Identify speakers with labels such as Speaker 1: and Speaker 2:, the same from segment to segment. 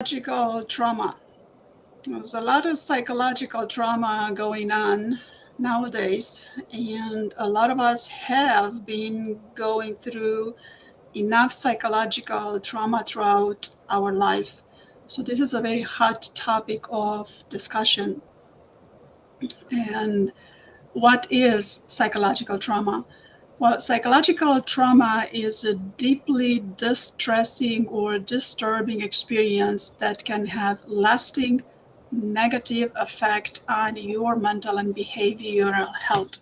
Speaker 1: Psychological trauma. There's a lot of psychological trauma going on nowadays, and a lot of us have been going through enough psychological trauma throughout our life. So, this is a very hot topic of discussion. And what is psychological trauma? Well, psychological trauma is a deeply distressing or disturbing experience that can have lasting negative effect on your mental and behavioral health.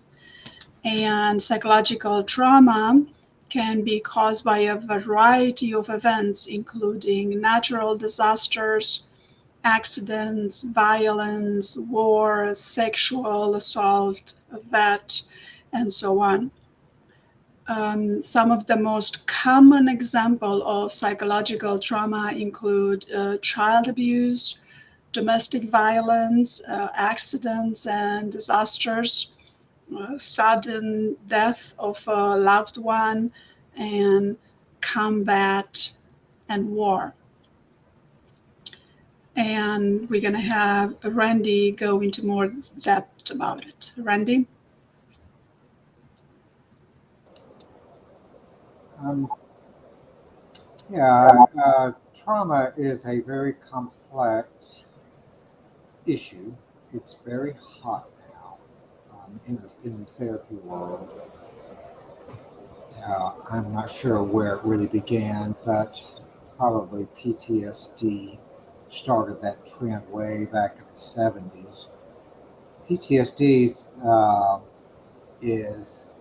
Speaker 1: And psychological trauma can be caused by a variety of events, including natural disasters, accidents, violence, war, sexual assault, that, and so on. Some of the most common example of psychological trauma include child abuse, domestic violence, accidents and disasters, sudden death of a loved one, and combat and war. And we're going to have Randy go into more depth about it. Randy?
Speaker 2: Um, yeah, trauma is a very complex issue. It's very hot now in the therapy world. I'm not sure where it really began, but probably PTSD started that trend way back in the 70s. PTSD is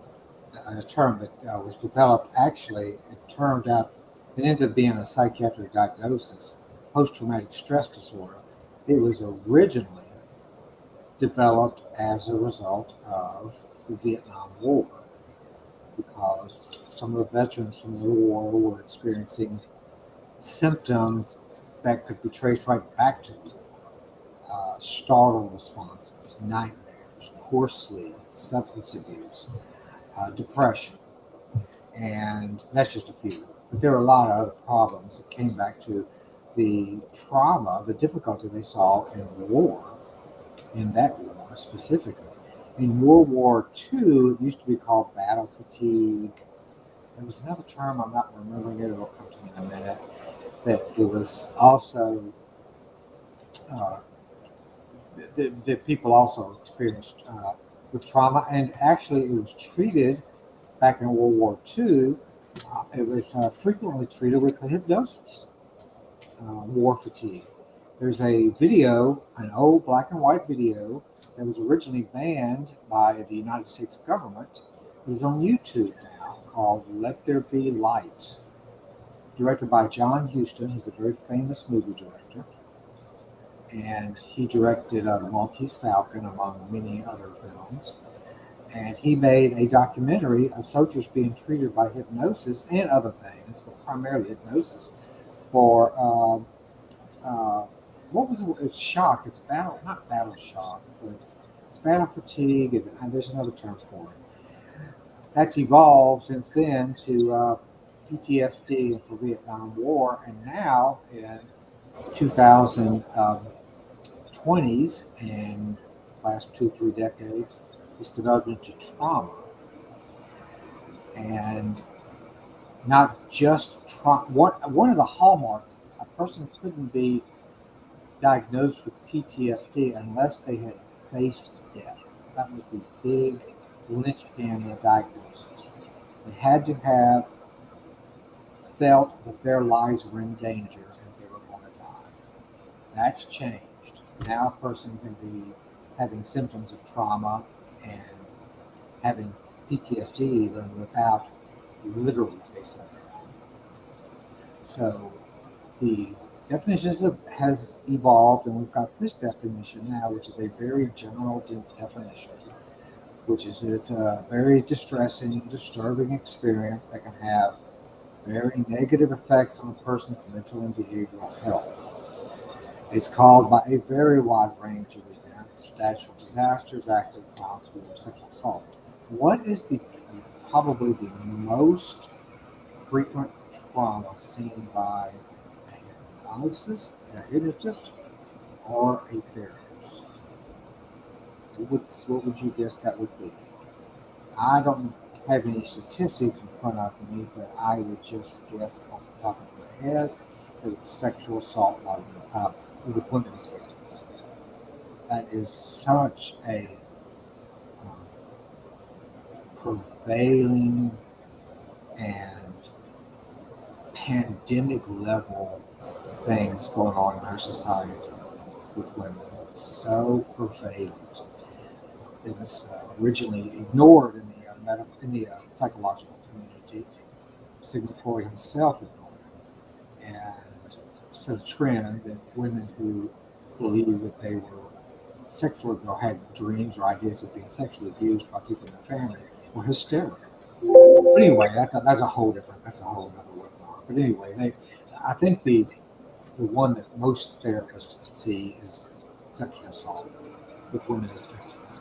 Speaker 2: a term that was developed. Actually, it ended up being a psychiatric diagnosis, post-traumatic stress disorder. It was originally developed as a result of the Vietnam War because some of the veterans from the war were experiencing symptoms that could be traced right back to the war. Startle responses, nightmares, poor sleep, substance abuse, depression, and that's just a few. But there are a lot of other problems that came back to the trauma, the difficulty they saw in war, in that war specifically. In World War II, it used to be called battle fatigue. There was another term, I'm not remembering it, it'll come to me in a minute, that it was also, uh, that people also experienced with trauma, and actually it was treated back in World War II. It was frequently treated with hypnosis, war fatigue. There's a video, an old black and white video that was originally banned by the United States government. It is on YouTube now called Let There Be Light, directed by John Huston, who's a very famous movie director. And he directed The Maltese Falcon, among many other films. And he made a documentary of soldiers being treated by hypnosis and other things, but primarily hypnosis, for uh, what was it? It's shock. It's battle, not battle shock, but it's battle fatigue, and there's another term for it. That's evolved since then to PTSD for Vietnam War, and now in 2020s and last 2 3 decades, it's developed into trauma, and not just trauma. One of the hallmarks: a person couldn't be diagnosed with PTSD unless they had faced death. That was the big linchpin of the diagnosis. They had to have felt that their lives were in danger and they were going to die. That's changed. Now a person can be having symptoms of trauma and having PTSD even without literally facing death. So the definitions has evolved, and we've got this definition now, which is a very general definition, which is it's a very distressing, disturbing experience that can have very negative effects on a person's mental and behavioral health. It's called by a very wide range of events: natural disasters, accidents, violence, war, sexual assault. What is the probably the most frequent trauma seen by a hypnosis, a hypnotist, or a therapist? What would you guess that would be? I don't have any statistics in front of me, but I would just guess off the top of my head that it's sexual assault with women as victims. That is such a um, prevailing and pandemic level things going on in our society with women. It's so pervasive. It was originally ignored in the psychological community. Sigmund Freud himself ignored it, and set a trend that women who believed that they were sexually or had dreams or ideas of being sexually abused by people in their family were hysterical. But anyway, that's a whole other webinar. But anyway, I think the one that most therapists see is sexual assault with women as victims.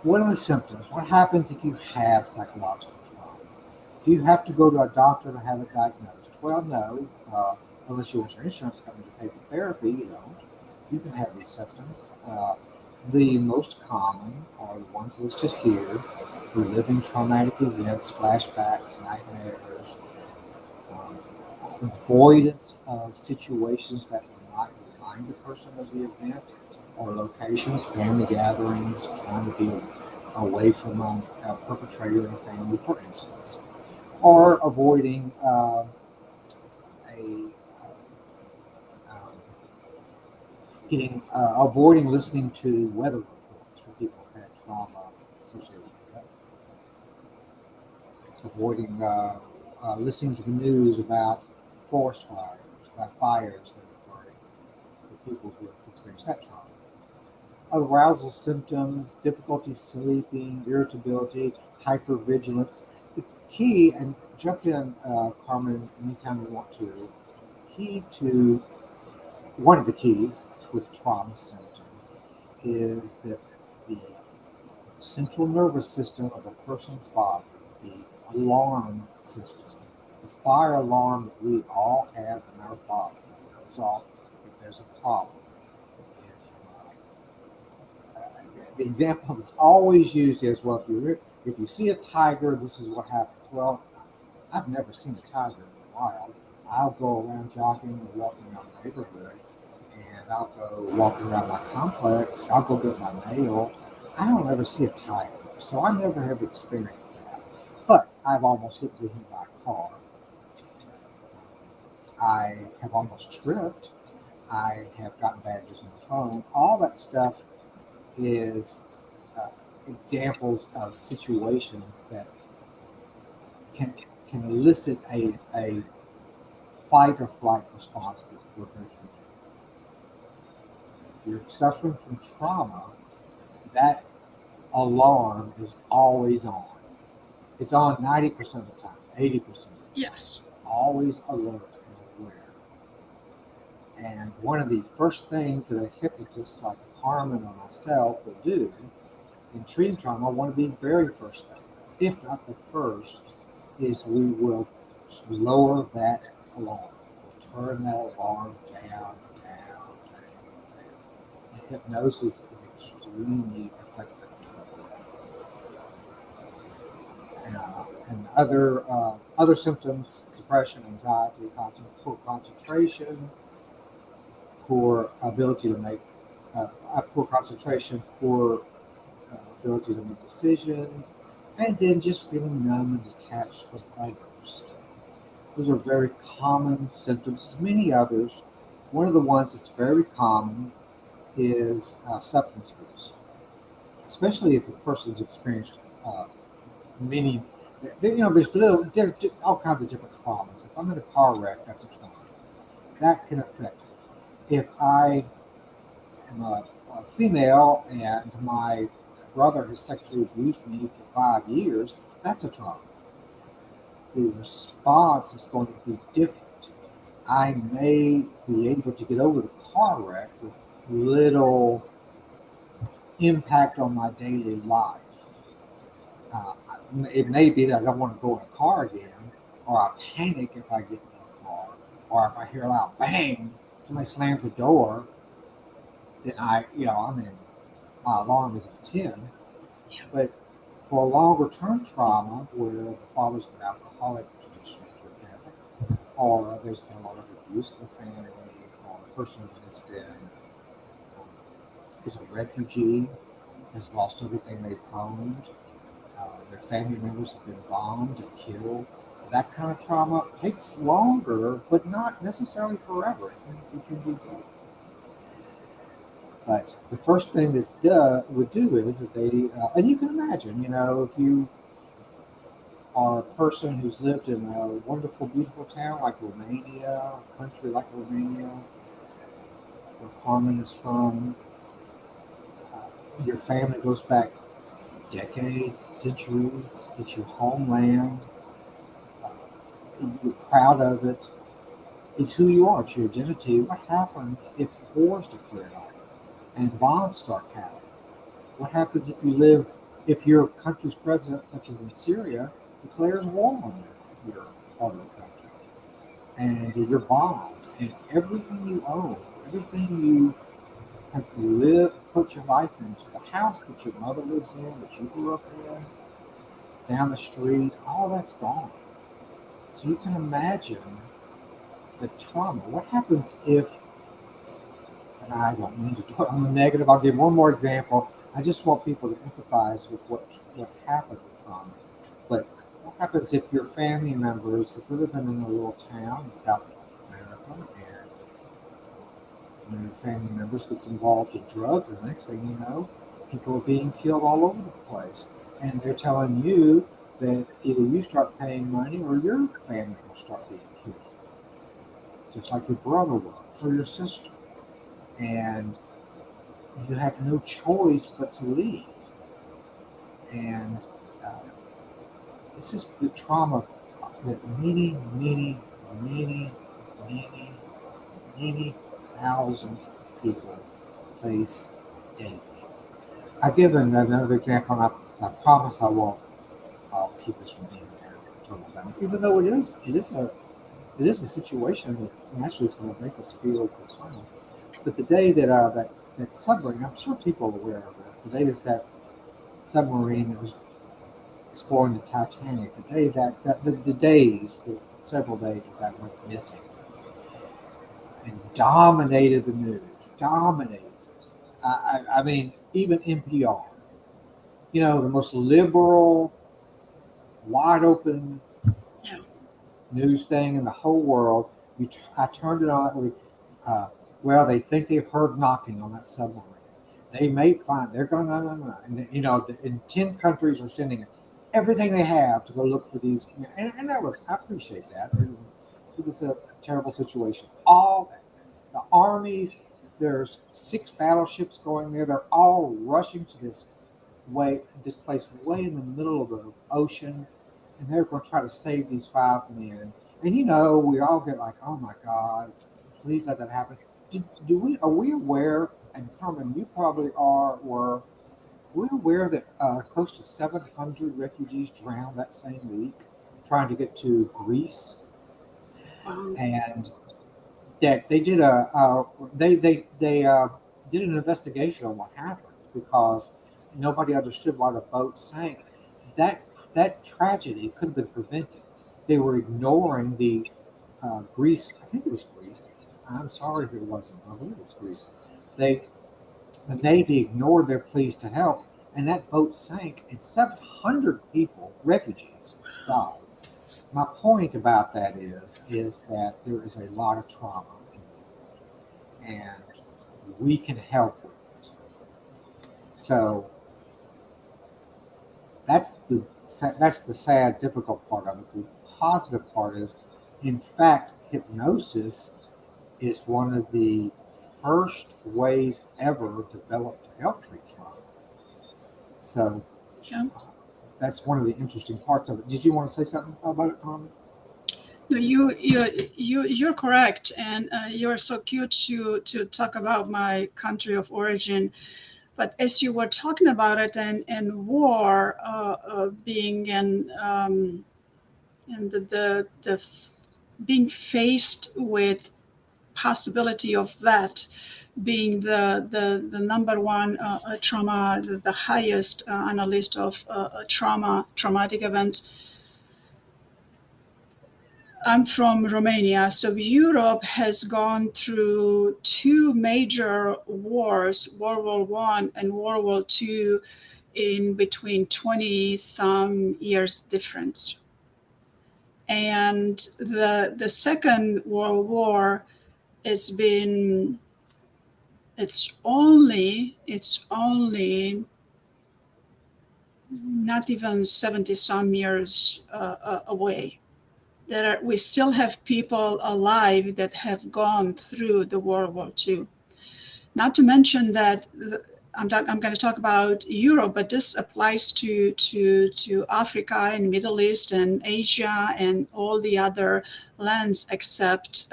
Speaker 2: What are the symptoms? What happens if you have psychological trauma? Do you have to go to a doctor to have it diagnosed? Well, no, unless you want your insurance company to pay for therapy, you don't. You can have these symptoms. The most common are the ones listed here: reliving traumatic events, flashbacks, nightmares, um, avoidance of situations that will not remind the person of the event or locations, family gatherings, trying to be away from a perpetrator in the family, for instance, or avoiding a um, avoiding listening to weather reports for people who had trauma associated with that, avoiding listening to the news about forest fires, about fires that are burning for people who have experienced that trauma. Arousal symptoms, difficulty sleeping, irritability, hypervigilance. The key, and jump in, Carmen, anytime you want to, key to one of the keys with trauma symptoms is that the central nervous system of a person's body, the alarm system, the fire alarm that we all have in our body, goes off if there's a problem. The example that's always used is, well, if you see a tiger, this is what happens. Well, I've never seen a tiger in the wild. I'll go around jogging or walking around the neighborhood, and I'll go walking around my complex. I'll go get my mail. I don't ever see a tiger, so I never have experienced that. But I've almost hit me by a car. I have almost tripped. I have gotten badges on the phone. All that stuff is examples of situations that can can elicit a fight or flight response that we're very familiar with. If you're suffering from trauma, that alarm is always on. It's on 90% of the time, 80% of the time.
Speaker 1: Yes.
Speaker 2: Always alert and aware. And one of the first things that a hypnotist like Harmon or myself will do in treating trauma, one of the very first things, if not the first, is we will lower that alarm. We'll turn that alarm down. And hypnosis is extremely effective. And other symptoms: depression, anxiety, poor concentration, poor ability to make poor concentration, poor ability to make decisions, and then just feeling numb and detached from others. Those are very common symptoms. There's many others. One of the ones that's very common is substance abuse, especially if a person's experienced many. There's all kinds of different traumas. If I'm in a car wreck, that's a trauma. That can affect me. If I am a female and my brother has sexually abused me for 5 years, that's a trauma. The response is going to be different. I may be able to get over the car wreck with little impact on my daily life. Uh, it may be that I don't want to go in a car again, or I panic if I get in a car, or if I hear a loud bang, somebody slams the door, then I mean, my alarm is at 10. But for a longer term trauma, where the father's been alcoholic traditionally, for example, or there's been a lot of abuse in the family, or a person has been is a refugee, has lost everything they've owned, their family members have been bombed and killed. That kind of trauma takes longer, but not necessarily forever. It can be done. But the first thing that's would do is that and you can imagine, if you are a person who's lived in a wonderful, beautiful town like Romania, a country like Romania, where Carmen is from, your family goes back decades, centuries, it's your homeland, uh, you're proud of it, it's who you are, it's your identity. What happens if wars declared on and bombs start happening? What happens if your country's president, such as in Syria, declares war on your part of the country, and you're bombed, and everything you own, everything you have put your life into, the house that your mother lives in, that you grew up in, down the street, all that's gone. So you can imagine the trauma. What happens if, and I don't mean to dwell on the negative, I'll give one more example. I just want people to empathize with what happens with trauma. But what happens if your family members, if you're living in a little town in South America, and your family members gets involved in drugs, and the next thing you know, people are being killed all over the place. And they're telling you that either you start paying money or your family will start being killed, just like your brother was or your sister. And you have no choice but to leave. And uh, this is the trauma that many, many thousands of people face daily. I've given another example, and I promise I'll keep this from being total time. Even though it is a situation that naturally is going to make us feel concerned. But the day that submarine, I'm sure people are aware of this. The day that submarine that was exploring the Titanic, the day the several days that went missing, and dominated the news, dominated. I mean, even NPR, the most liberal, wide open
Speaker 1: Yeah.
Speaker 2: news thing in the whole world. I turned it on. Uh, well, they think they've heard knocking on that submarine. They may find they're going no, no, no. And in 10 countries are sending everything they have to go look for these. And that was I appreciate that. It was a terrible situation. All the armies. There's 6 battleships going there. They're all rushing to this place way in the middle of the ocean, and they're going to try to save these 5 men. And we all get like, oh my God, please let that happen. Are we aware? And Carmen, you probably we're aware that close to 700 refugees drowned that same week trying to get to Greece,
Speaker 1: Wow.
Speaker 2: and that they did an investigation on what happened because nobody understood why the boat sank. That that tragedy could have been prevented. They were ignoring the Greece. I think it was Greece. I'm sorry if it wasn't. I believe it was Greece. They the Navy ignored their pleas to help, and that boat sank, and 700 people, refugees, died. My point about that is that there is a lot of trauma in the world, and we can help with it. So that's the sad, difficult part of it. The positive part is, in fact, hypnosis is one of the first ways ever developed to help treat trauma. So
Speaker 1: Yeah.
Speaker 2: that's one of the interesting parts of it. Did you want to say something about it, Carmen?
Speaker 1: No, you're correct, and you're so cute to talk about my country of origin. But as you were talking about it, and war being in and being faced with possibility of that being the number one trauma, the highest on a list of traumatic events. I'm from Romania, so Europe has gone through two major wars, World War One and World War Two, in between 20 some years difference. And the Second World War, it's been it's only not even 70 some years away. We still have people alive that have gone through the World War II. Not to mention that I'm going to talk about Europe, but this applies to Africa and Middle East and Asia and all the other lands except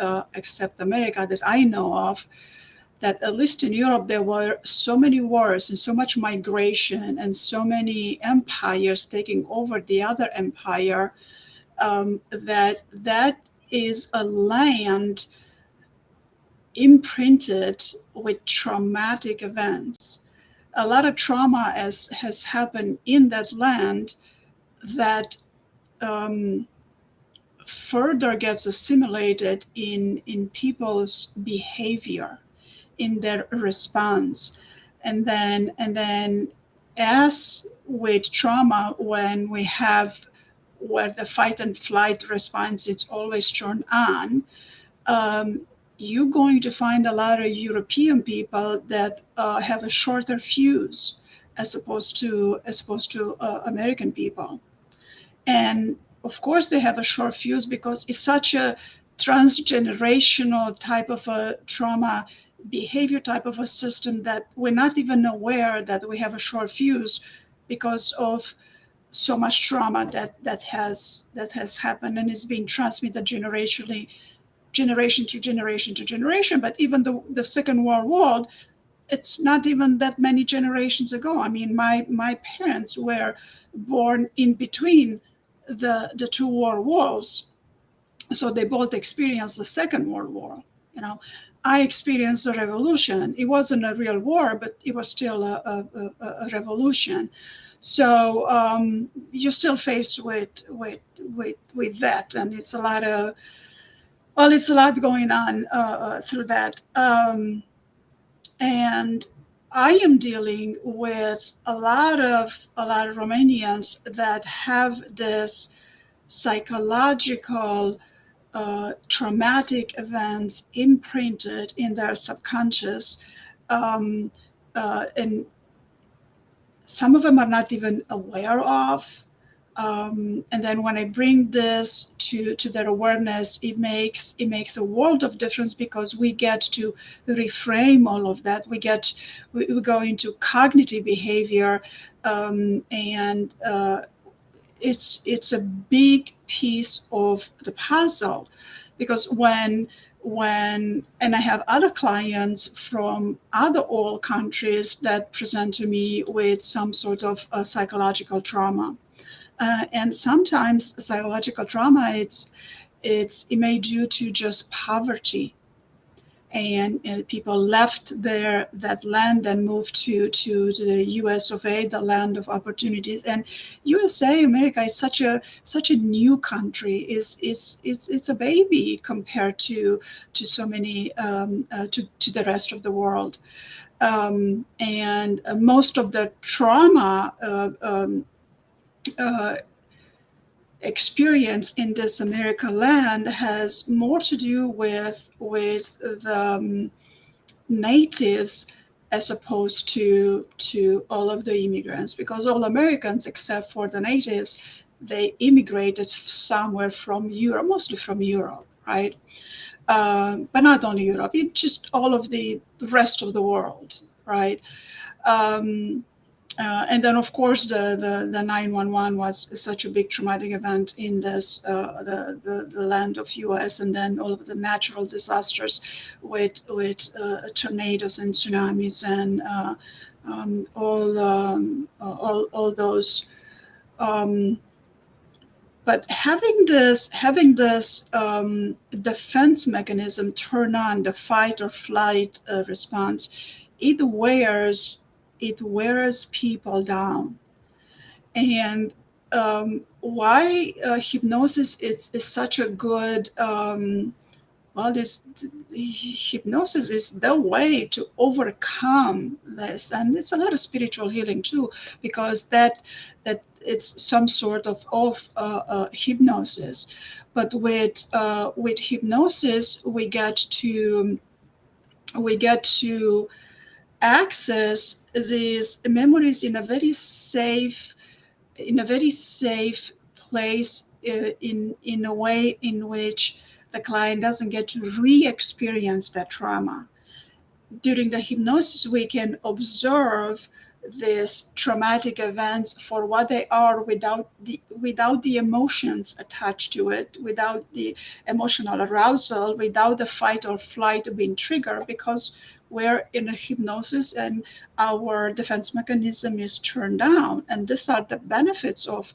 Speaker 1: America that I know of. That at least in Europe there were so many wars and so much migration and so many empires taking over the other empire, that is a land imprinted with traumatic events. A lot of trauma has happened in that land that further gets assimilated in people's behavior, in their response. And then as with trauma, when we have where the fight and flight response is always turned on, you're going to find a lot of European people that have a shorter fuse as opposed to American people. And of course, they have a short fuse because it's such a transgenerational type of a trauma behavior type of a system that we're not even aware that we have a short fuse because of so much trauma that has happened and is being transmitted generationally, generation to generation to generation. But even the Second World War, it's not even that many generations ago. I mean, my parents were born in between the two world wars, so they both experienced the Second World War. You know, I experienced the revolution. It wasn't a real war, but it was still a revolution. So you're still faced with that, and it's a lot of it's a lot going on through that. And I am dealing with a lot of Romanians that have this psychological traumatic events imprinted in their subconscious, um, and some of them are not even aware of. And then when I bring this to their awareness, it makes a world of difference because we get to reframe all of that. We go into cognitive behavior, and it's a big piece of the puzzle, because and I have other clients from other old countries that present to me with some sort of psychological trauma. And sometimes psychological trauma, it may due to just poverty, and people left that land and moved to the U.S. of A., the land of opportunities. And USA, America, is such a new country. It's a baby compared to so many to the rest of the world. And most of the trauma uh, experience in this American land has more to do with the natives as opposed to all of the immigrants, because all Americans except for the natives, they immigrated somewhere from Europe, mostly from Europe, right? But not only Europe, just all of the rest of the world, right? Um, and then, of course, the 911 was such a big traumatic event in this the land of U.S. And then all of the natural disasters with tornadoes and tsunamis and all those. Um, But having this defense mechanism turn on, the fight or flight response, it wears people down. And why hypnosis is such a good well, this hypnosis is the way to overcome this, and it's a lot of spiritual healing too, because that it's some sort of hypnosis. But with hypnosis, we get to access these memories in a very safe place, in a way in which the client doesn't get to re-experience that trauma. During the hypnosis, we can observe these traumatic events for what they are, without the emotions attached to it, without the emotional arousal, without the fight or flight being triggered, because we're in a hypnosis and our defense mechanism is turned down. And these are the benefits of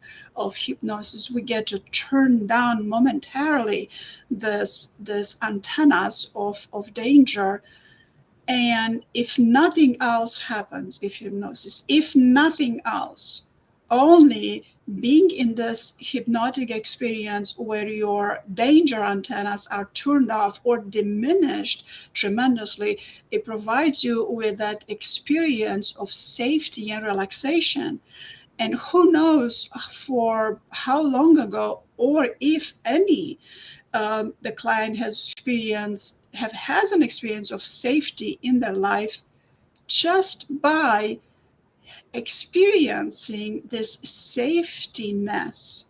Speaker 1: hypnosis. We get to turn down momentarily this antennas of danger. And if nothing else happens, if nothing else, only being in this hypnotic experience where your danger antennas are turned off or diminished tremendously, it provides you with that experience of safety and relaxation. And who knows for how long ago, or if any, the client has an experience of safety in their life just by experiencing this safetiness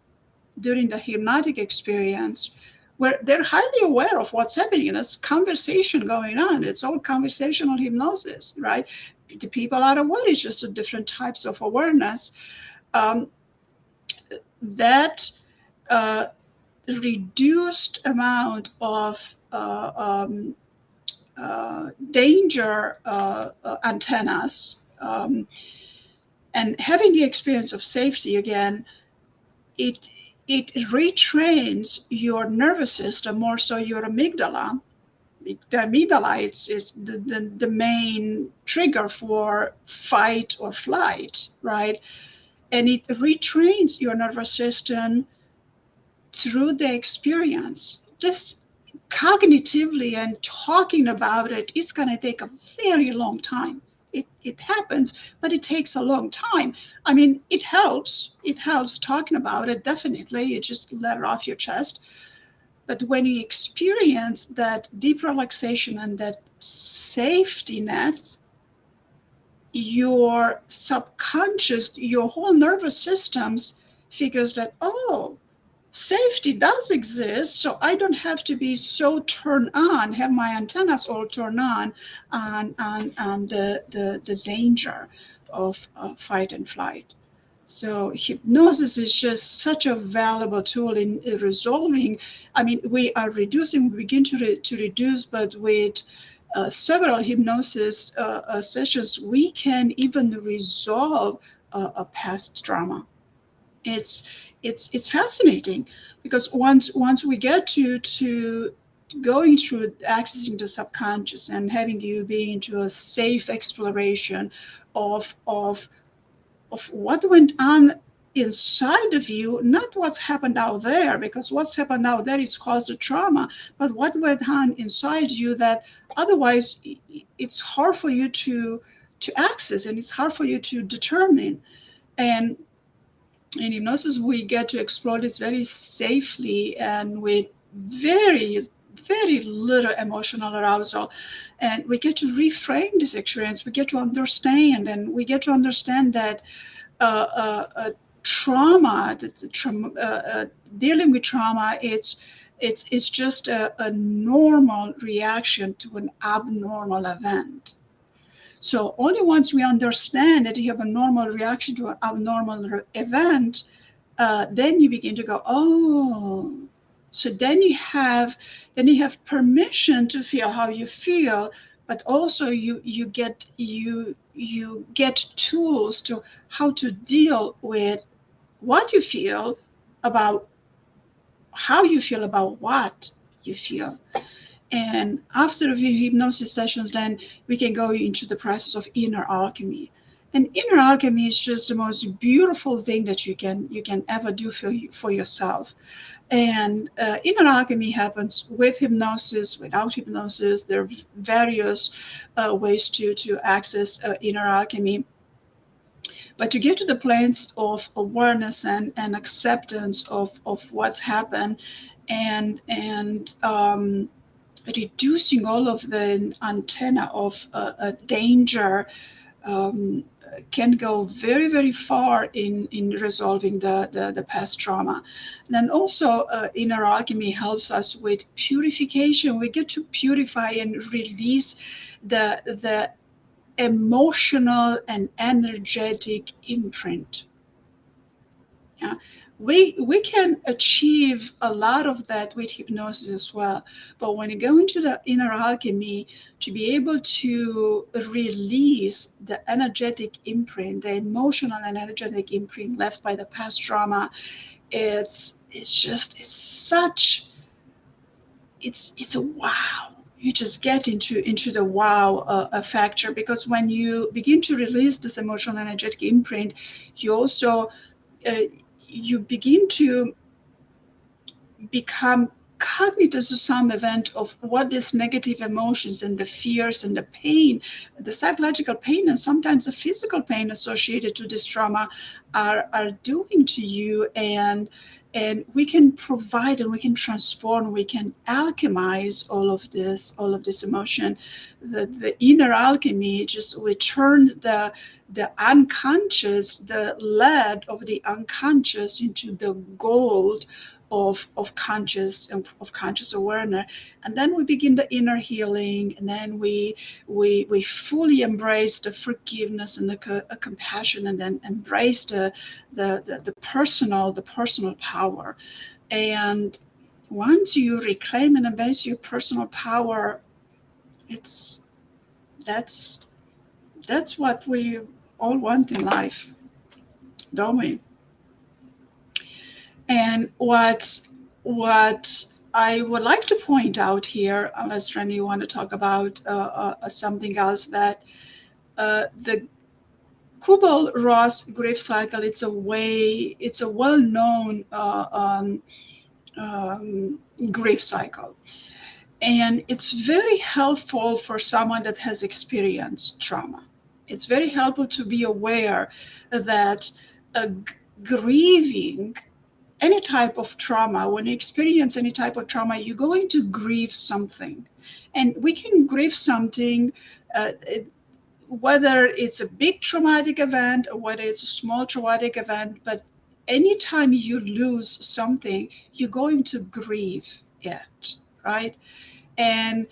Speaker 1: during the hypnotic experience, where they're highly aware of what's happening. There's conversation going on. It's all conversational hypnosis, right? The people are aware. It's just different types of awareness. Um, that reduced amount of danger antennas, and having the experience of safety again, it retrains your nervous system, more so your amygdala. The amygdala is the main trigger for fight or flight, right? And it retrains your nervous system through the experience. Just cognitively and talking about it, it's going to take a very long time. It happens, but it takes a long time. I mean, it helps. It helps talking about it, definitely. You just let it off your chest. But when you experience that deep relaxation and that safety net, your subconscious, your whole nervous systems figures that, oh, safety does exist, so I don't have to be so turned on, have my antennas all turned on the danger of fight and flight. So hypnosis is just such a valuable tool in resolving. I mean, we are reducing, we begin to reduce, but with several hypnosis sessions, we can even resolve a past trauma. It's it's fascinating, because once we get to going through accessing the subconscious and having you be into a safe exploration of what went on inside of you, not what's happened out there, because what's happened out there is caused the trauma, but what went on inside you that otherwise it's hard for you to access, and it's hard for you to determine. And in hypnosis, we get to explore this very safely and with very, very little emotional arousal. And we get to reframe this experience. We get to understand, and we get to understand that trauma, dealing with trauma, it's just a normal reaction to an abnormal event. So only once we understand that you have a normal reaction to an abnormal event, then you begin to go, oh. So then you have permission to feel how you feel, but also you get tools to how to deal with what you feel about how you feel about what you feel. And after a few hypnosis sessions, then we can go into the process of inner alchemy. And inner alchemy is just the most beautiful thing that you can ever do for yourself. And inner alchemy happens with hypnosis, without hypnosis. There are various ways to access inner alchemy. But to get to the place of awareness and acceptance of what's happened, and reducing all of the antenna of danger, um, can go very, very far in resolving the past trauma. And then also, inner alchemy helps us with purification. We get to purify and release the emotional and energetic imprint. Yeah. We can achieve a lot of that with hypnosis as well. But when you go into the inner alchemy, to be able to release the energetic imprint, the emotional and energetic imprint left by the past trauma, it's such, it's a wow. You just get into the wow factor, because when you begin to release this emotional energetic imprint, you also uh, you begin to become cognizant to some event of what these negative emotions and the fears and the pain, the psychological pain, and sometimes the physical pain associated to this trauma are doing to you. And we can provide, and we can transform, we can alchemize all of this emotion. The inner alchemy, just we turn the unconscious, the lead of the unconscious, into the gold of conscious awareness. And then we begin the inner healing, and then we fully embrace the forgiveness and the compassion, and then embrace the personal power. And once you reclaim and embrace your personal power, it's that's that's what we all want in life, don't we? And what I would like to point out here, unless Rennie, you want to talk about something else, that the Kubel-Ross grief cycle, it's a well-known um, grief cycle, and it's very helpful for someone that has experienced trauma. It's very helpful to be aware that grieving any type of trauma, when you experience any type of trauma, you're going to grieve something. And we can grieve something, uh, whether it's a big traumatic event or whether it's a small traumatic event, but anytime you lose something, you're going to grieve it, right? And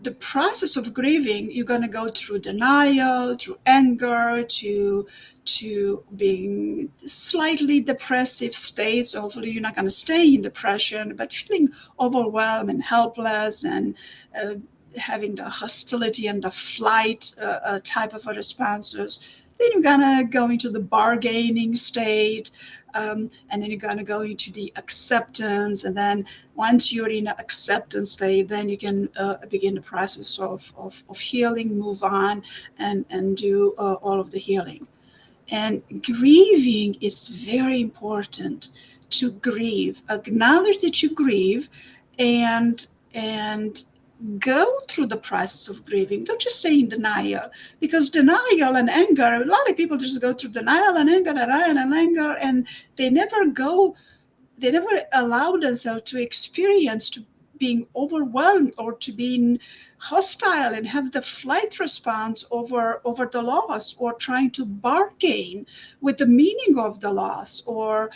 Speaker 1: the process of grieving, you're going to go through denial, through anger, to being slightly depressive states. Hopefully you're not going to stay in depression, but feeling overwhelmed and helpless, and uh, having the hostility and the flight type of responses. Then you're gonna go into the bargaining state, and then you're gonna go into the acceptance, and then once you're in an acceptance state, then you can begin the process of healing, move on, and do all of the healing. And grieving is very important. To grieve, acknowledge that you grieve, and go through the process of grieving. Don't just stay in denial, because denial and anger, a lot of people just go through denial and anger, and they never go, they never allow themselves to experience to being overwhelmed or to being hostile and have the flight response over the loss, or trying to bargain with the meaning of the loss, or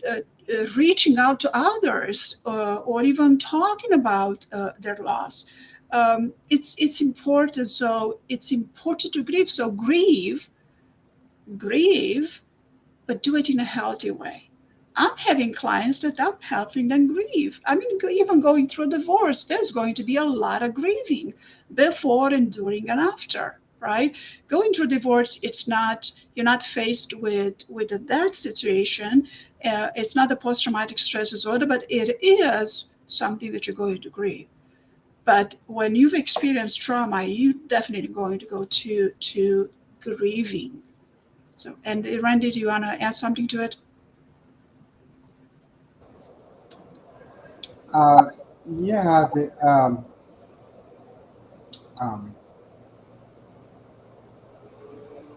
Speaker 1: uh, reaching out to others, or even talking about their loss. It's important. So it's important to grieve. So grieve, but do it in a healthy way. I'm having clients that I'm helping them grieve. I mean, even going through divorce, there's going to be a lot of grieving before and during and after. right? Going through divorce, it's not, you're not faced with a death situation. It's not a post-traumatic stress disorder, but it is something that you're going to grieve. But when you've experienced trauma, you definitely going to go to grieving. So, and Randy, do you want to add something to it?
Speaker 2: Uh, yeah, um,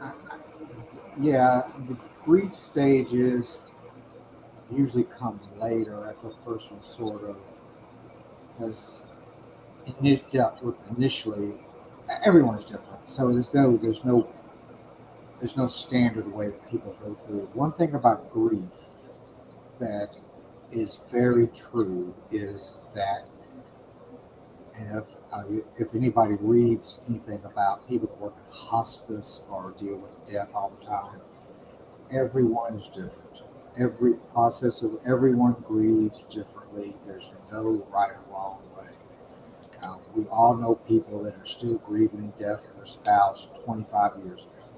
Speaker 2: I, yeah, the grief stages usually come later after a person sort of has dealt with initially. Everyone's different, so there's no standard way that people go through. One thing about grief that is very true is that, and if anybody reads anything about people that work in hospice or deal with death all the time, everyone is different. Every process of everyone grieves differently. There's no right or wrong way. We all know people that are still grieving the death of their spouse 25 years ago.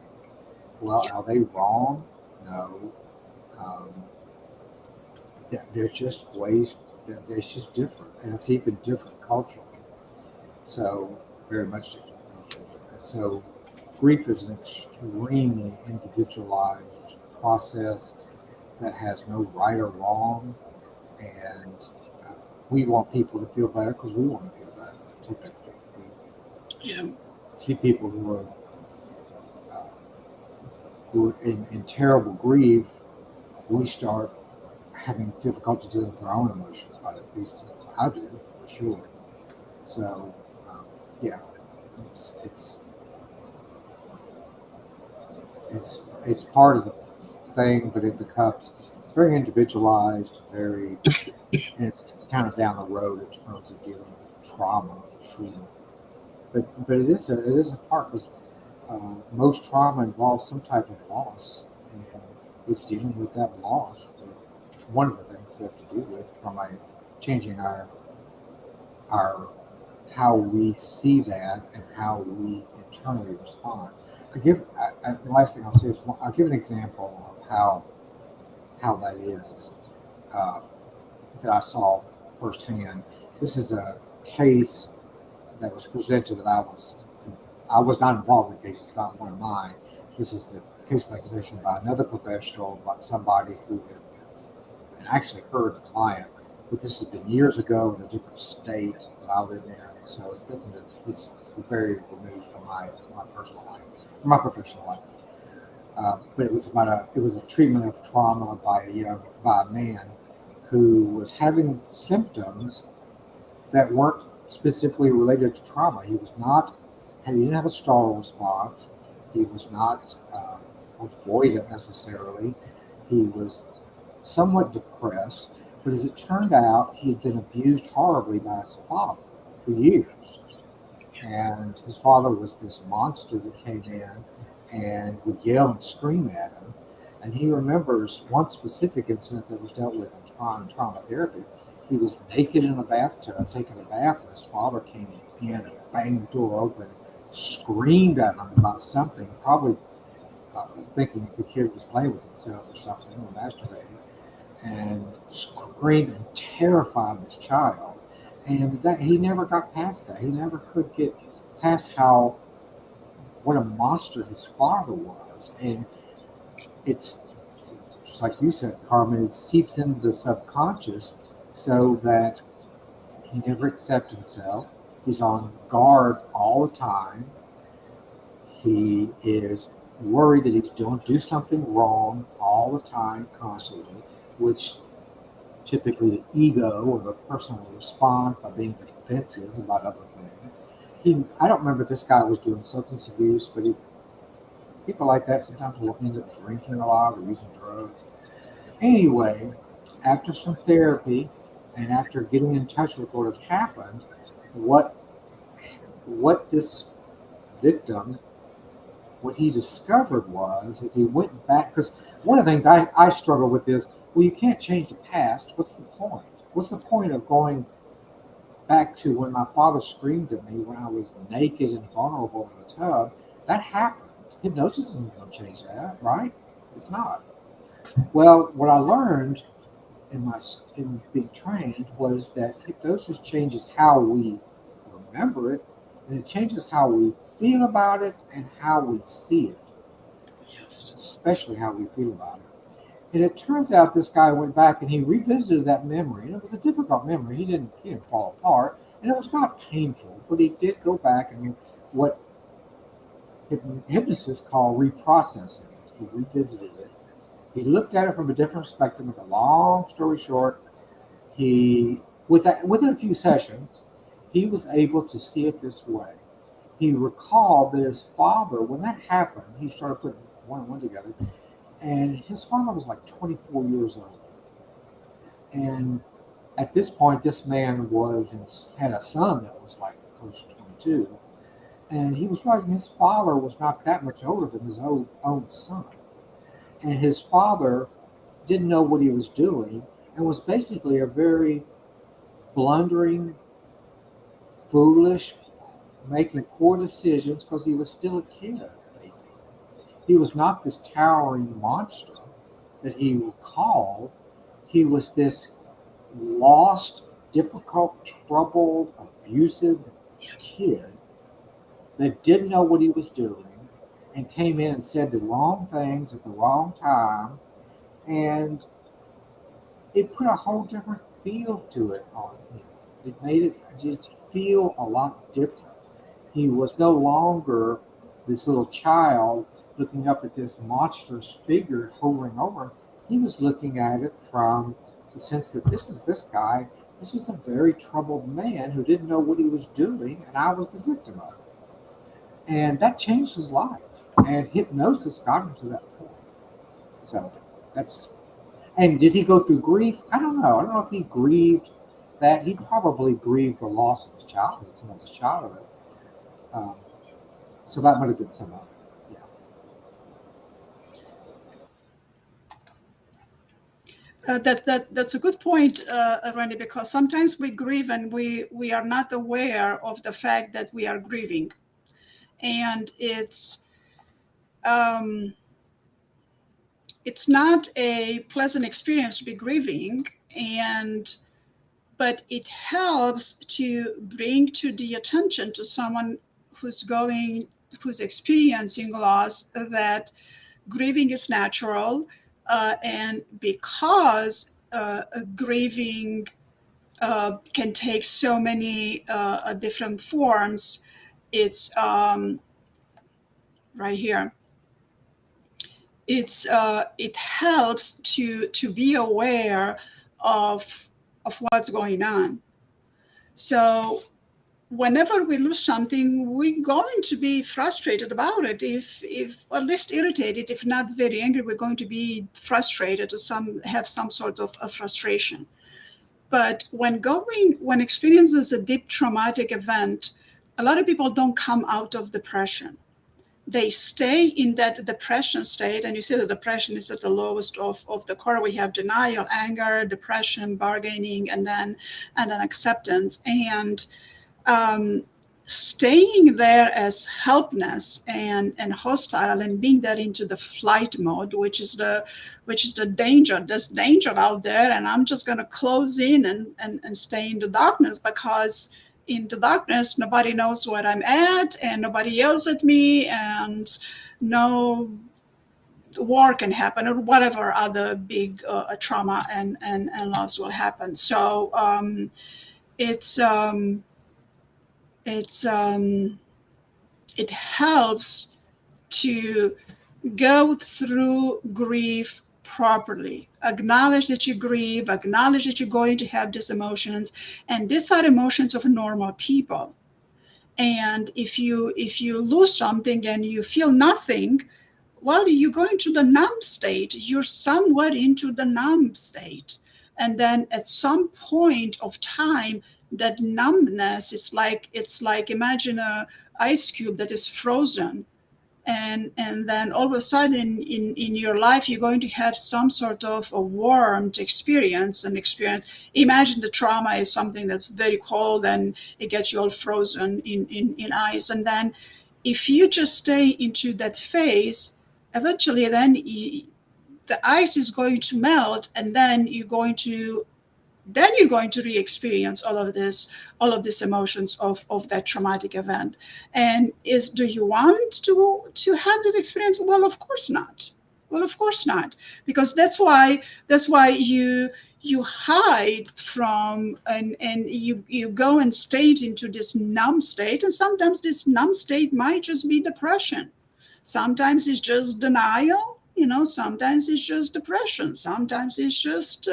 Speaker 2: Well, are they wrong? No. Um, there's just ways that it's just different, and it's even different culturally. So very much different culturally. So grief is an extremely individualized process that has no right or wrong, and uh, we want people to feel better because we want to feel better. Typically, we
Speaker 1: Yeah.
Speaker 2: see people uh, who are in terrible grief. We start having difficulty dealing with our own emotions. At least I do, for sure. So, um, yeah, it's it's it's part of the thing, but it becomes it's very individualized, very, and it's kind of down the road in terms of dealing with trauma for sure. But it is a part because most trauma involves some type of loss, and it's dealing with that loss. One of the things we have to deal with from a changing our how we see that and how we internally respond. The last thing I'll say is I'll give an example of how that is uh, that I saw firsthand. This is a case that was presented that I was not involved in the case. It's not one of mine. This is the case presentation by another professional about somebody who had and actually heard the client. But this has been years ago in a different state that I live in, so it's very removed from my personal life, from my professional life. But it was a treatment of trauma by a man who was having symptoms that weren't specifically related to trauma. He didn't have a startle response. He was not avoidant necessarily. He was somewhat depressed, but as it turned out, he had been abused horribly by his father for years. And his father was this monster that came in and would yell and scream at him. And he remembers one specific incident that was dealt with in trauma therapy. He was naked in a bathtub taking a bath, and his father came in and banged the door open, screamed at him about something, probably thinking the kid was playing with himself or something or masturbating, and screamed and terrified this child. And that he never got past that. He never could get past how what a monster his father was. And it's just like you said, Carmen, it seeps into the subconscious so that he never accepts himself. He's on guard all the time. He is worried that he's going to do something wrong all the time, constantly, which typically the ego or the person will respond by being defensive about other things. I don't remember if this guy was doing substance abuse, but people like that sometimes will end up drinking a lot or using drugs. Anyway, after some therapy and after getting in touch with what had happened, what this victim, what he discovered was, as he went back, because one of the things I struggle with is, well, you can't change the past. What's the point? What's the point of going back to when my father screamed at me when I was naked and vulnerable in the tub? That happened. Hypnosis isn't going to change that, right? It's not. Well, what I learned in being trained was that hypnosis changes how we remember it, and it changes how we feel about it and how we see it,
Speaker 1: Yes.
Speaker 2: especially how we feel about it. And it turns out this guy went back and he revisited that memory, and it was a difficult memory. He didn't fall apart, and it was not painful, but he did go back and what hypnosis call reprocessing it. He revisited it. He looked at it from a different perspective. With a long story short, he within a few sessions, he was able to see it this way. He recalled that his father, when that happened, he started putting one and one together, and his father was like 24 years old. And at this point, this man had a son that was like close to 22, and he was realizing his father was not that much older than his own son, and his father didn't know what he was doing and was basically a very blundering, foolish, making poor decisions because he was still a kid, basically. He was not this towering monster that he recalled. He was this lost, difficult, troubled, abusive kid that didn't know what he was doing and came in and said the wrong things at the wrong time. And it put a whole different feel to it on him. It made it just feel a lot different. He was no longer this little child looking up at this monstrous figure hovering over him. He was looking at it from the sense that this is this guy. This was a very troubled man who didn't know what he was doing, and I was the victim of it. And that changed his life. And hypnosis got him to that point. So that's and did he go through grief? I don't know. I don't know if he grieved that. He probably grieved the loss of his childhood, some of his childhood. Um, so that might have been some of it. Yeah.
Speaker 1: That's a good point, Randy, because sometimes we grieve and we are not aware of the fact that we are grieving, and um, it's not a pleasant experience to be grieving, and but it helps to bring to the attention to someone who's experiencing loss that grieving is natural, and because grieving can take so many different forms. It's right here. It helps to be aware of what's going on. So whenever we lose something, we're going to be frustrated about it. If at least irritated, if not very angry, we're going to be frustrated or have some sort of a frustration. But when experiences a deep traumatic event, a lot of people don't come out of depression. They stay in that depression state, and you see the depression is at the lowest of the core. We have denial, anger, depression, bargaining, and then acceptance. And um, staying there as helpless and hostile and being there into the flight mode, which is the danger. There's danger out there, and I'm just going to close in and stay in the darkness, because in the darkness nobody knows where I'm at and nobody yells at me, and no war can happen or whatever other big trauma and loss will happen. So it's it's it helps to go through grief properly. Acknowledge that you grieve, acknowledge that you're going to have these emotions, and these are emotions of normal people. And if you lose something and you feel nothing, well, you go into the numb state. You're somewhat into the numb state. And then at some point of time, that numbness is like, it's like, imagine a ice cube that is frozen, and then all of a sudden in your life you're going to have some sort of a warmed experience. Imagine the trauma is something that's very cold and it gets you all frozen in ice, and then if you just stay into that phase, eventually then the ice is going to melt, and then you're going to re-experience all of these emotions of that traumatic event. And do you want to have that experience? Well, of course not. Well, of course not, because that's why you hide from, and you go and stay into this numb state. And sometimes this numb state might just be depression. Sometimes it's just denial. Sometimes it's just depression. Sometimes it's just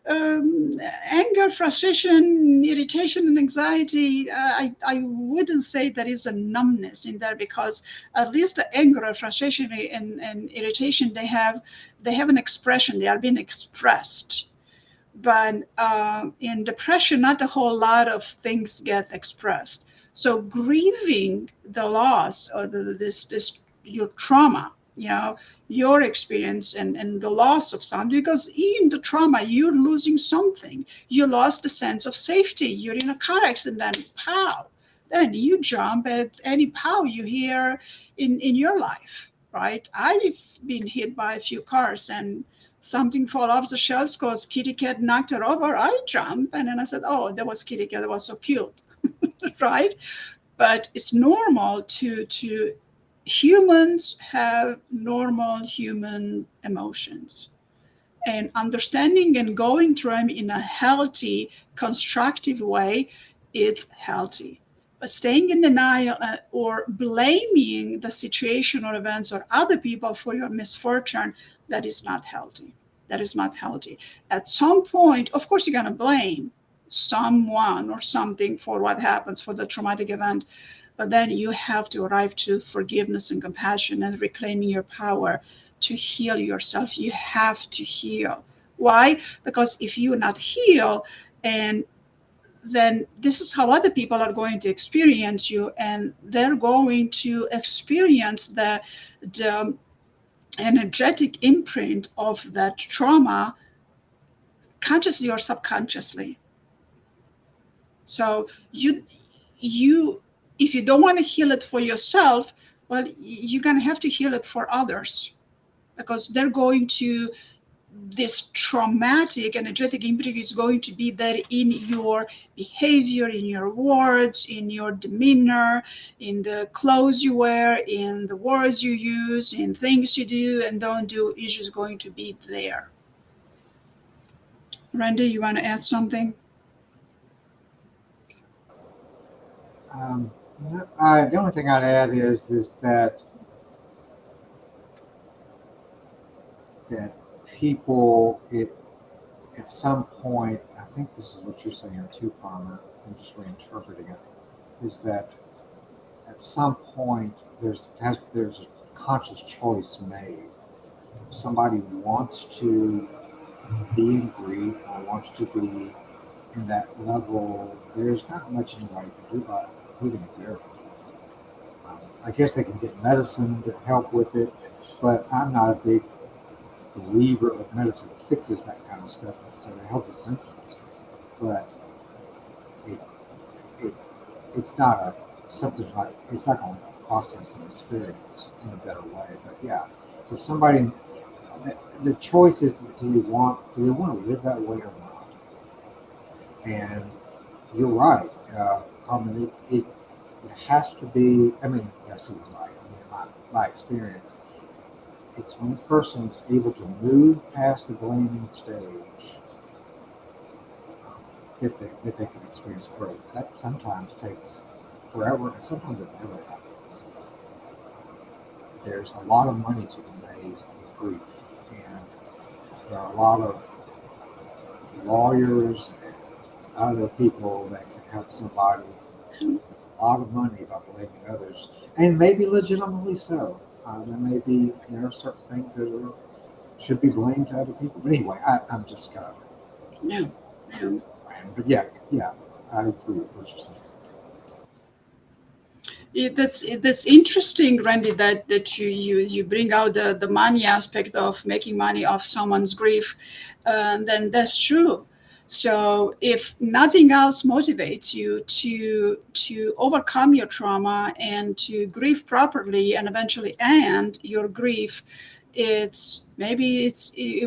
Speaker 1: um, anger, frustration, irritation, and anxiety. I wouldn't say there is a numbness in there, because at least the anger, frustration, and irritation, they have an expression. They are being expressed. But in depression, not a whole lot of things get expressed. So grieving the loss, or this your trauma, your experience, and the loss of something, because in the trauma you're losing something. You lost the sense of safety. You're in a car accident, pow, then you jump at any pow you hear in your life, right? I've been hit by a few cars, and something fall off the shelves because kitty cat knocked her over. I jump, and then I said, oh, that was kitty cat, that was so cute. Right? But it's normal to humans have normal human emotions, and understanding and going through them in a healthy, constructive way, it's healthy. But staying in denial, or blaming the situation or events or other people for your misfortune, that is not healthy. That is not healthy. At some point, of course, you're going to blame someone or something for what happens, for the traumatic event. But then you have to arrive to forgiveness and compassion and reclaiming your power to heal yourself. You have to heal. Why? Because if you not heal, and then this is how other people are going to experience you, and they're going to experience the energetic imprint of that trauma, consciously or subconsciously. So you if you don't want to heal it for yourself, well, you're going to have to heal it for others, because they're going to, this traumatic energetic imprint is going to be there in your behavior, in your words, in your demeanor, in the clothes you wear, in the words you use, in things you do and don't do. It's just going to be there. Randy, you want to add something?
Speaker 2: Um, the only thing I'd add is that people, at some point, I think this is what you're saying too, Palmer. I'm just reinterpreting it. Is that at some point there's a conscious choice made. If somebody wants to be in grief or wants to be in that level, there's not much anybody can do about it, including a therapist. I guess they can get medicine to help with it, but I'm not a big believer that medicine fixes that kind of stuff. So it helps the symptoms, but it, it it's not a something's not it's not going to process an experience in a better way. But yeah, if somebody, the choice is, do they want to live that way or not? And you're right. I mean, it has to be. I mean, yes, you're right. I mean, my experience, it's when a person's able to move past the blaming stage, that they can experience growth. That sometimes takes forever, and sometimes it never happens. There's a lot of money to be made in grief, and there are a lot of lawyers and other people that can help somebody a lot of money by blaming others, and maybe legitimately so. There are certain things that should be blamed to other people. But anyway, I'm just kind of
Speaker 1: Yeah. Yeah.
Speaker 2: random. But yeah, I agree with what you're saying.
Speaker 1: That's interesting, Randy, that you bring out the money aspect of making money off someone's grief. Then that's true. So if nothing else motivates you to overcome your trauma and to grieve properly and eventually end your grief, it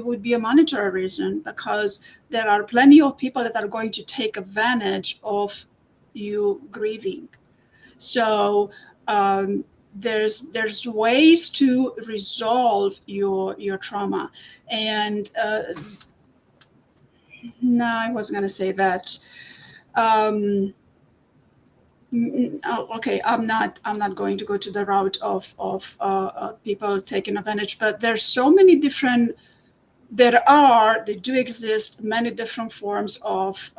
Speaker 1: would be a monetary reason, because there are plenty of people that are going to take advantage of you grieving. So um, there's ways to resolve your trauma. And no, I wasn't going to say that. Um, oh, okay, I'm not going to go to the route of people taking advantage, but there's so many different. They do exist many different forms of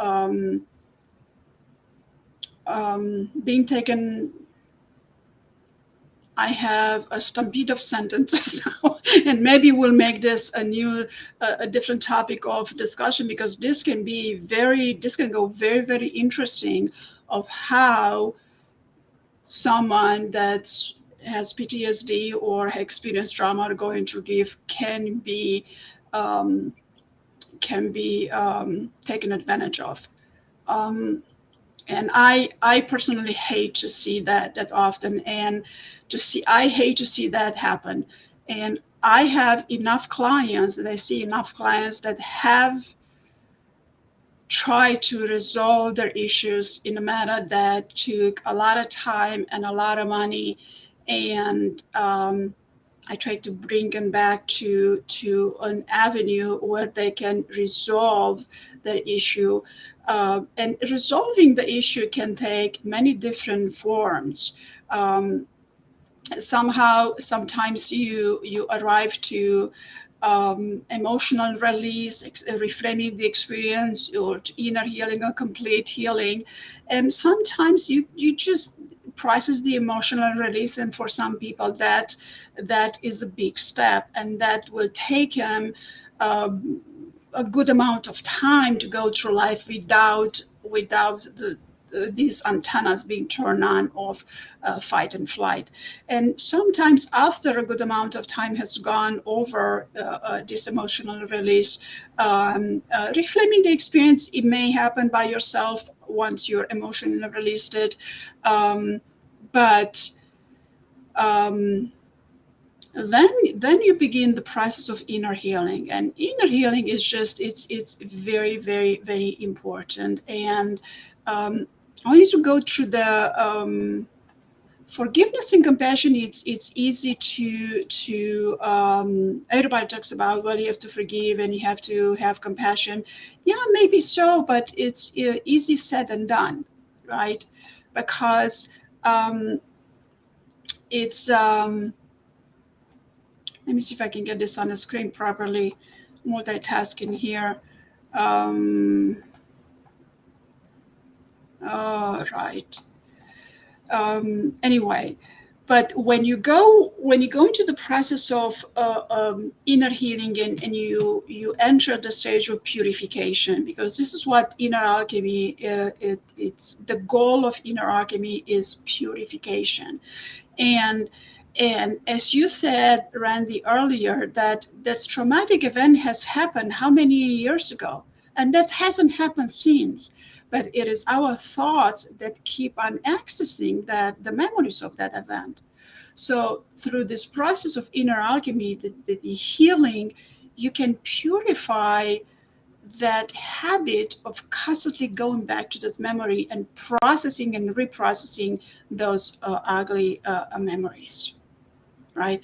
Speaker 1: being taken. I have a stampede of sentences now, and maybe we'll make this a different topic of discussion, because this can go very, very interesting of how someone that has PTSD or experienced trauma or going through grief um, can be taken advantage of. Um, and I personally hate to see that often, and I hate to see that happen. And I have enough clients that I see enough clients that have tried to resolve their issues in a manner that took a lot of time and a lot of money, and I try to bring them back to an avenue where they can resolve their issue. And resolving the issue can take many different forms. Um, Sometimes you arrive to emotional release, reframing the experience, or to inner healing or complete healing. And sometimes you just process the emotional release, and for some people that is a big step, and that will take them um, a good amount of time to go through life without these antennas being turned on of fight and flight. And sometimes after a good amount of time has gone over this emotional release, reframing the experience, it may happen by yourself once you're emotionally released it. But um, then you begin the process of inner healing, and inner healing is just it's very, very, very important. And I want you to go through the forgiveness and compassion. It's easy to everybody talks about, well, you have to forgive and you have to have compassion. Yeah, maybe so, but it's easy said than done, right? Because it's let me see if I can get this on the screen properly. Multitasking here. Um, all right. Anyway, but when you go into the process of inner healing, and you enter the stage of purification, because this is what inner alchemy it's the goal of inner alchemy is purification. And and as you said, Randy, earlier, that traumatic event has happened how many years ago, and that hasn't happened since. But it is our thoughts that keep on accessing the memories of that event. So through this process of inner alchemy, the healing, you can purify that habit of constantly going back to that memory and processing and reprocessing those ugly memories, right?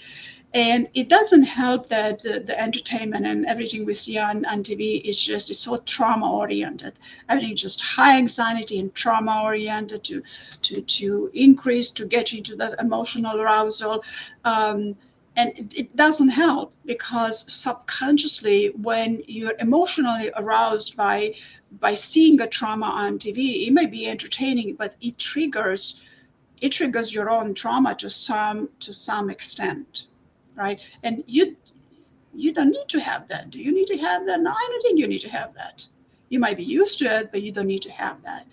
Speaker 1: And it doesn't help that the entertainment and everything we see on TV is so trauma oriented. Everything just high anxiety and trauma oriented to increase, to get you into that emotional arousal. And it doesn't help, because subconsciously, when you're emotionally aroused by seeing a trauma on TV, it may be entertaining, but it triggers your own trauma to some extent, right? And you don't need to have that. Do you need to have that? No, I don't think you need to have that. You might be used to it, but you don't need to have that.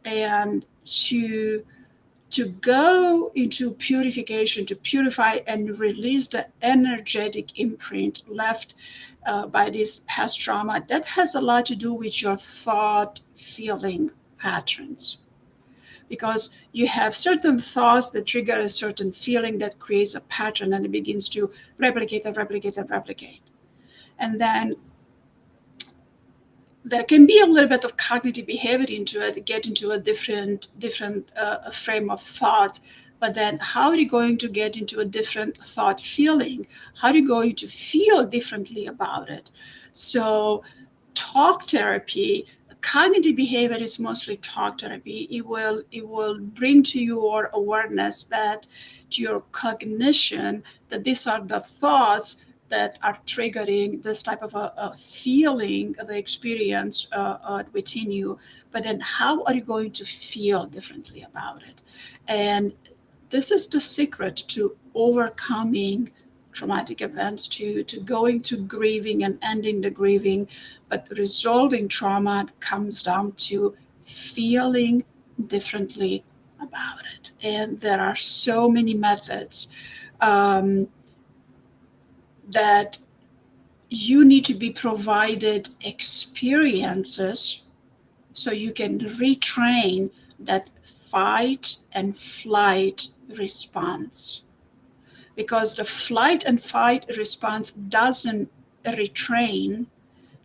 Speaker 1: And to go into purification, to purify and release the energetic imprint left by this past trauma. That has a lot to do with your thought feeling patterns, because you have certain thoughts that trigger a certain feeling that creates a pattern, and it begins to replicate and replicate and replicate. And then there can be a little bit of cognitive behavior into it, get into a different frame of thought. But then how are you going to get into a different thought feeling? How are you going to feel differently about it? So talk therapy, cognitive behavior is mostly talk therapy. It will bring to your awareness, that to your cognition, that these are the thoughts that are triggering this type of a feeling, the experience within you. But then how are you going to feel differently about it? And this is the secret to overcoming traumatic events, to going to grieving and ending the grieving. But resolving trauma comes down to feeling differently about it. And there are so many methods um, that you need to be provided experiences so you can retrain that fight and flight response. Because the flight and fight response doesn't retrain,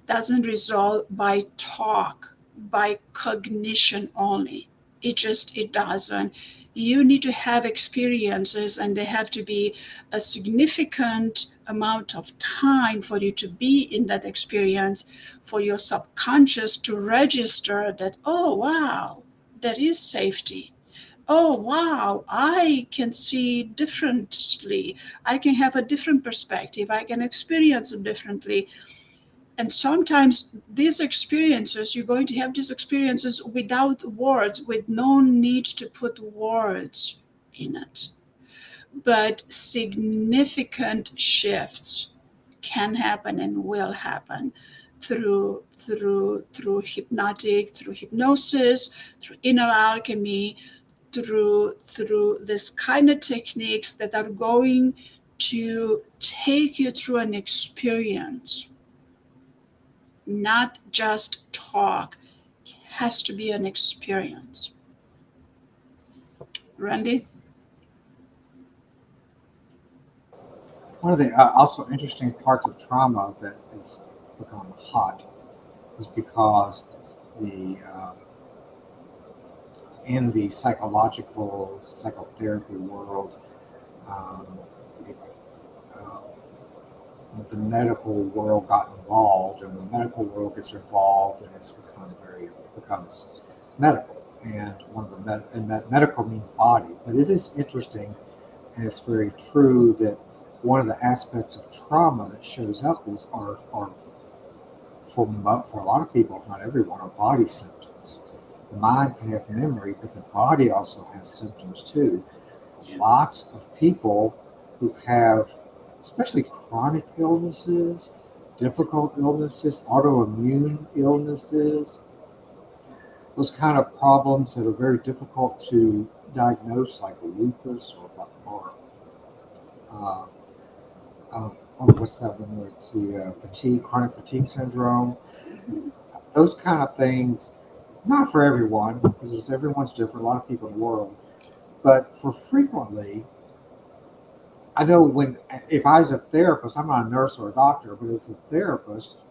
Speaker 1: doesn't resolve by talk, by cognition only. It doesn't. You need to have experiences, and they have to be a significant amount of time for you to be in that experience, for your subconscious to register that, oh wow, there is safety. Oh wow, I can see differently. I can have a different perspective. I can experience it differently. And sometimes these experiences, you're going to have these experiences without words, with no need to put words in it. But significant shifts can happen and will happen through hypnotic, through hypnosis, through inner alchemy, through this kind of techniques that are going to take you through an experience, not just talk. It has to be an experience. Randy?
Speaker 2: One of the also interesting parts of trauma that has become hot is because the in the psychological psychotherapy world, um, it, uh, the medical world got involved, and the medical world gets involved, and becomes medical. And one of the and that medical means body, but it is interesting, and it's very true that one of the aspects of trauma that shows up are for a lot of people, if not everyone, are body symptoms. The mind can have memory, but the body also has symptoms too. Lots of people who have, especially chronic illnesses, difficult illnesses, autoimmune illnesses, those kind of problems that are very difficult to diagnose, like lupus or uh, what's that one? It's the fatigue, chronic fatigue syndrome. Those kind of things, not for everyone, because everyone's different. A lot of people in the world, but for frequently, I know when if I was a therapist, I'm not a nurse or a doctor, but as a therapist,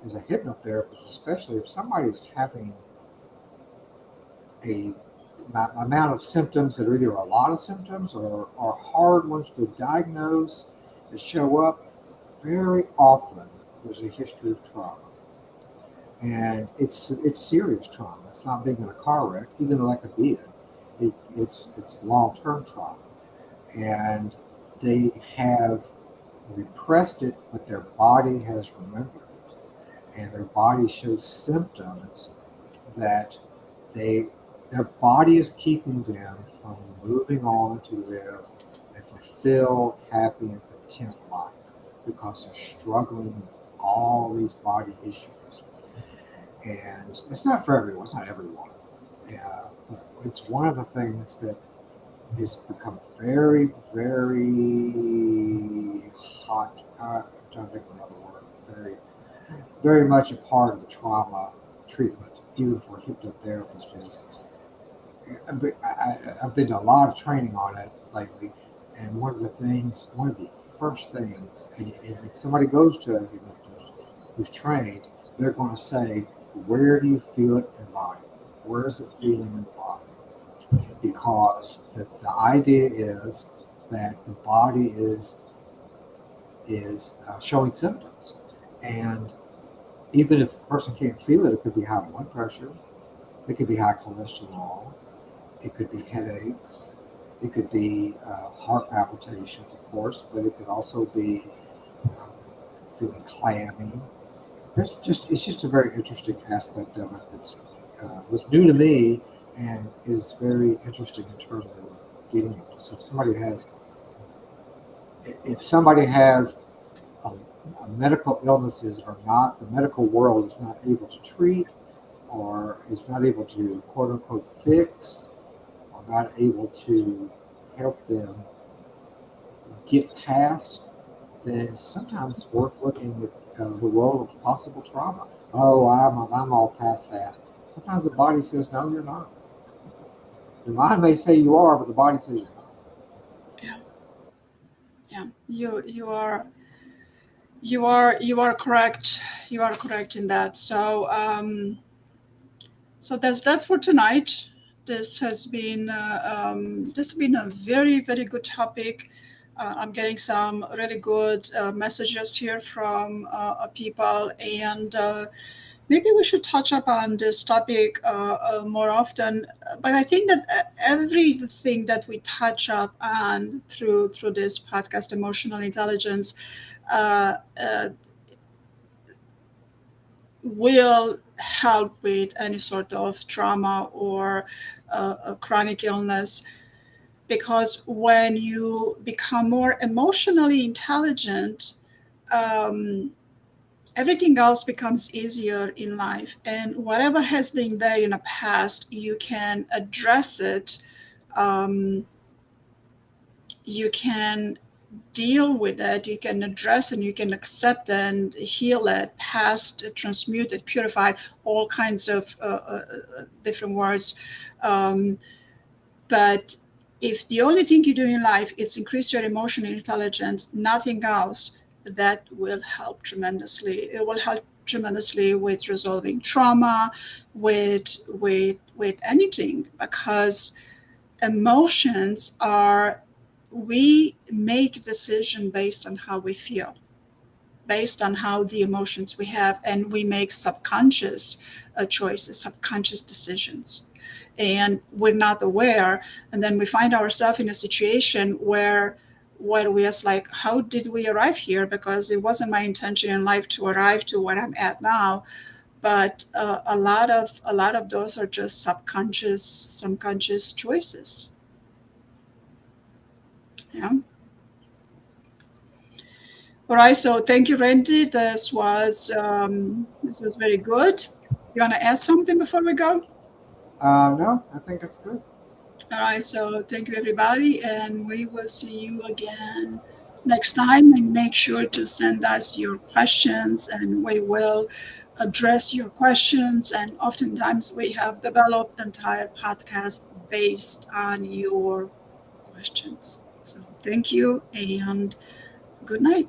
Speaker 2: as a hypnotherapist, especially if somebody is having a amount of symptoms that are either a lot of symptoms or are hard ones to diagnose that show up, very often there's a history of trauma. And it's serious trauma. It's not being in a car wreck, even though that could be it. It's long-term trauma. And they have repressed it, but their body has remembered it. And their body shows symptoms that they their body is keeping them from moving on to live a fulfilled, happy, and content life because they're struggling with all these body issues. And it's not for everyone. It's not everyone. Yeah, but it's one of the things that has become very, very hot. I'm trying to think of another word. Very, very much a part of the trauma treatment, even for hypnotherapists. I've been to a lot of training on it lately, and one of the first things, and if somebody goes to a hypnotist who's trained, they're going to say, "Where do you feel it in the body? Where is it feeling in the body?" Because the idea is that the body is showing symptoms, and even if a person can't feel it, it could be high blood pressure, it could be high cholesterol, it could be headaches. It could be heart palpitations, of course, but it could also be um, feeling clammy. It's just a very interesting aspect of it. It's was new to me and is very interesting in terms of dealing with it. So if somebody has a medical illnesses or not, the medical world is not able to treat or is not able to quote unquote fix are not able to help them get past, then it's sometimes worth looking at the role of possible trauma. Oh, I'm all past that. Sometimes the body says, no, you're not. Your mind may say you are, but the body says you're not.
Speaker 1: Yeah, yeah. You are correct. You are correct in that. So that's that for tonight. This has been a very very good topic. I'm getting some really good messages here from people, and maybe we should touch up on this topic more often. But I think that everything that we touch up on through this podcast, emotional intelligence, uh, uh, will help with any sort of trauma or a chronic illness, because when you become more emotionally intelligent, um, everything else becomes easier in life, and whatever has been there in the past, you can address it. Um, you can deal with it, you can address and you can accept and heal it, past, transmute it, purify it, all kinds of different words. Um, but if the only thing you do in life is increase your emotional intelligence, nothing else, that will help tremendously. It will help tremendously with resolving trauma, with anything, because emotions are, we make decision based on how we feel, based on how the emotions we have, and we make subconscious choices, subconscious decisions, and we're not aware. And then we find ourselves in a situation where we are like, how did we arrive here? Because it wasn't my intention in life to arrive to where I'm at now. But a lot of those are just subconscious choices. Yeah. All right. So thank you, Randy. This was very good. You want to add something before we go?
Speaker 2: No, I think it's good.
Speaker 1: All right. So thank you, everybody, and we will see you again next time. And make sure to send us your questions, and we will address your questions. And oftentimes, we have developed entire podcast based on your questions. So thank you, and good night.